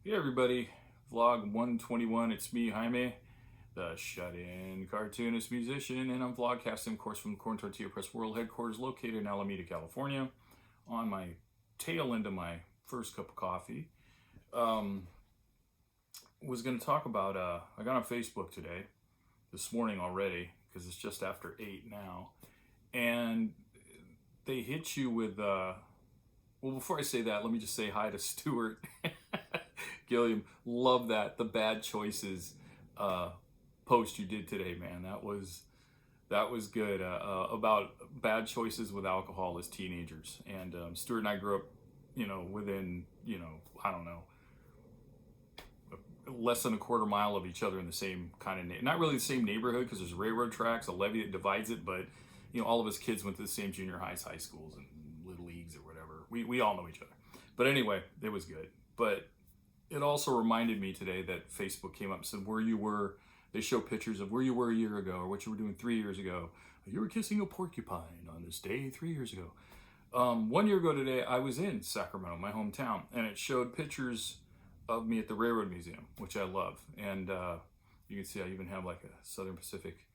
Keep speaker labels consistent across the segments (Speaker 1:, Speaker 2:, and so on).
Speaker 1: Hey everybody, vlog 121, it's me, Jaime, the shut-in cartoonist musician, and I'm vlogcasting, of course, from the Tortilla Press World Headquarters located in Alameda, California, on my tail end of my first cup of coffee. Was going to talk about, I got on Facebook today, this morning already, because it's just after 8 now, and they hit you with, well, before I say that, let me just say hi to Stuart. Gilliam, love that. The bad choices post you did today, man. That was good. About bad choices with alcohol as teenagers. And Stuart and I grew up, within, I don't know, less than a quarter mile of each other in the same kind of, not really the same neighborhood because there's railroad tracks, a levee that divides it, but all of us kids went to the same junior highs, high schools, and little leagues or whatever. We all know each other. But anyway, it was good. But it also reminded me today that Facebook came up and said where you were. They show pictures of where you were a year ago or what you were doing 3 years ago. You were kissing a porcupine on this day 3 years ago. 1 year ago today, I was in Sacramento, my hometown, and it showed pictures of me at the Railroad Museum, which I love. And you can see I even have like a Southern Pacific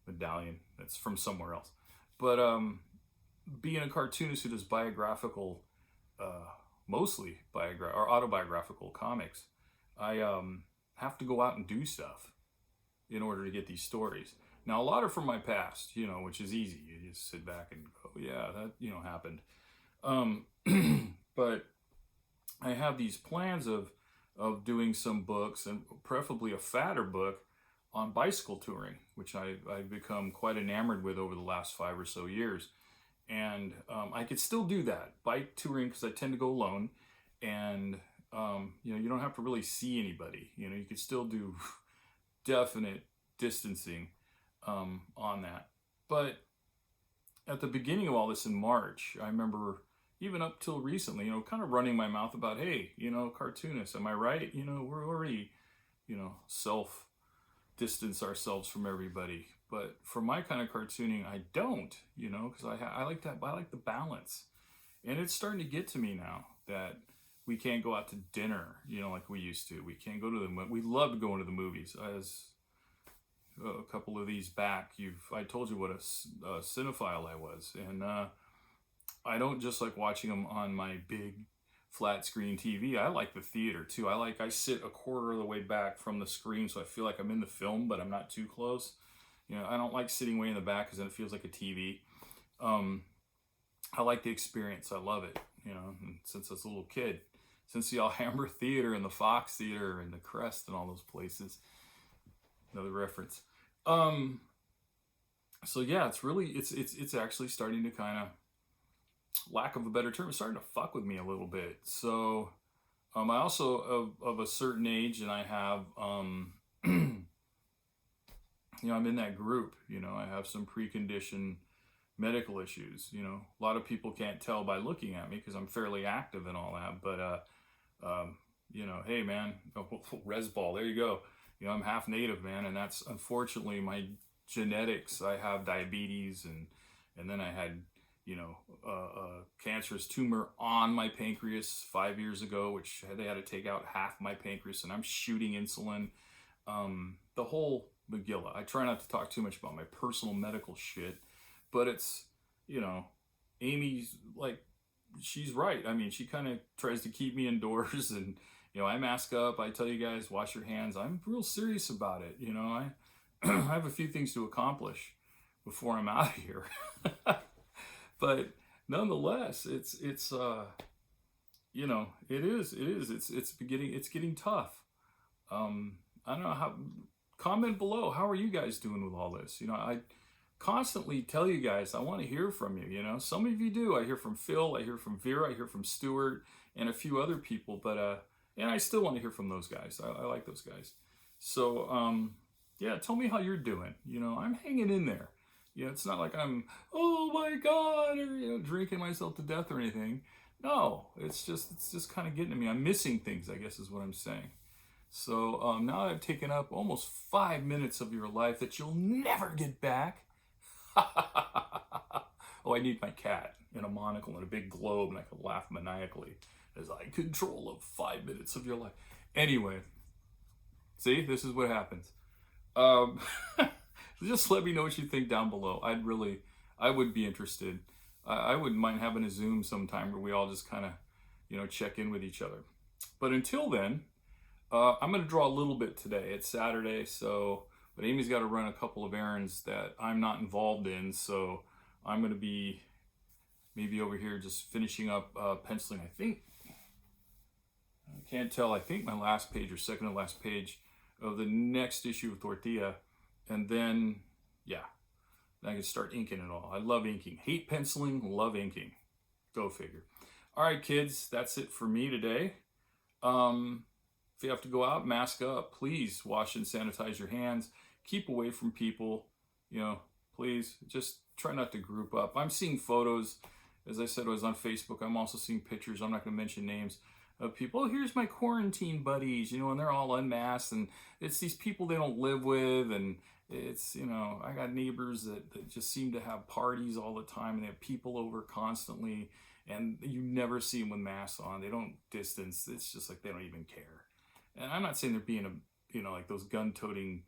Speaker 1: medallion that's from somewhere else. But being a cartoonist who does biographical mostly or autobiographical comics, I have to go out and do stuff in order to get these stories. Now, a lot are from my past, which is easy. You just sit back and go, yeah, that, happened. But I have these plans of doing some books, and preferably a fatter book on bicycle touring, which I've become quite enamored with over the last 5 or so years. And I could still do that, bike touring, because I tend to go alone. And, you don't have to really see anybody. You could still do definite distancing on that. But at the beginning of all this in March, I remember even up till recently, kind of running my mouth about, hey, cartoonists, am I right? We're already, self-distance ourselves from everybody. But for my kind of cartooning, I don't, because I like that. I like the balance, and it's starting to get to me now that we can't go out to dinner, like we used to. We can't go to we loved going to the movies. As a couple of these back, I told you what a cinephile I was, and I don't just like watching them on my big flat screen TV. I like the theater too. I sit a quarter of the way back from the screen, so I feel like I'm in the film, but I'm not too close. I don't like sitting way in the back because then it feels like a TV. I like the experience. I love it. And since I was a little kid, since the Alhambra Theater and the Fox Theater and the Crest and all those places. Another reference. So yeah, it's actually starting to kind of, lack of a better term, it's starting to fuck with me a little bit. So I also of a certain age, and I have I'm in that group. I have some preconditioned medical issues. A lot of people can't tell by looking at me because I'm fairly active and all that. But hey man, Resball, there you go. I'm half native, man, and that's unfortunately my genetics. I have diabetes, and then I had a cancerous tumor on my pancreas 5 years ago, which they had to take out half my pancreas, and I'm shooting insulin. The whole Megillah. I try not to talk too much about my personal medical shit, but it's, Amy's like, she's right. I mean, she kind of tries to keep me indoors, and, I mask up. I tell you guys, wash your hands. I'm real serious about it. I have a few things to accomplish before I'm out of here. But nonetheless, it's getting tough. I don't know how. Comment below. How are you guys doing with all this? I constantly tell you guys I want to hear from you. Some of you do. I hear from Phil. I hear from Vera. I hear from Stuart and a few other people. But and I still want to hear from those guys. I like those guys. So yeah, tell me how you're doing. I'm hanging in there. It's not like I'm, oh my God, or drinking myself to death or anything. No, it's just kind of getting to me. I'm missing things, I guess, is what I'm saying. So now I've taken up almost 5 minutes of your life that you'll never get back. Oh, I need my cat in a monocle and a big globe, and I can laugh maniacally as I control of 5 minutes of your life. Anyway, see, this is what happens. Um, just let me know what you think down below. I would be interested. I wouldn't mind having a Zoom sometime where we all just kind of, check in with each other. But until then, I'm going to draw a little bit today. It's Saturday, but Amy's got to run a couple of errands that I'm not involved in, so I'm going to be maybe over here just finishing up penciling. I think, I can't tell, I think my last page or second to last page of the next issue of Tortilla, and then, yeah, then I can start inking it all. I love inking. Hate penciling, love inking. Go figure. All right, kids, that's it for me today. If you have to go out, mask up. Please wash and sanitize your hands. Keep away from people. Please just try not to group up. I'm seeing photos. As I said, I was on Facebook. I'm also seeing pictures. I'm not going to mention names of people. Oh, here's my quarantine buddies, and they're all unmasked. And it's these people they don't live with. And it's, I got neighbors that just seem to have parties all the time. And they have people over constantly. And you never see them with masks on. They don't distance. It's just like they don't even care. And I'm not saying they're being like those gun-toting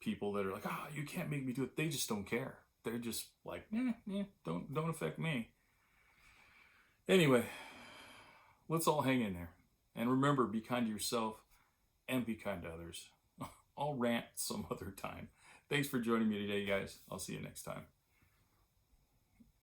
Speaker 1: people that are like, you can't make me do it. They just don't care. They're just like, don't affect me. Anyway, let's all hang in there. And remember, be kind to yourself and be kind to others. I'll rant some other time. Thanks for joining me today, guys. I'll see you next time.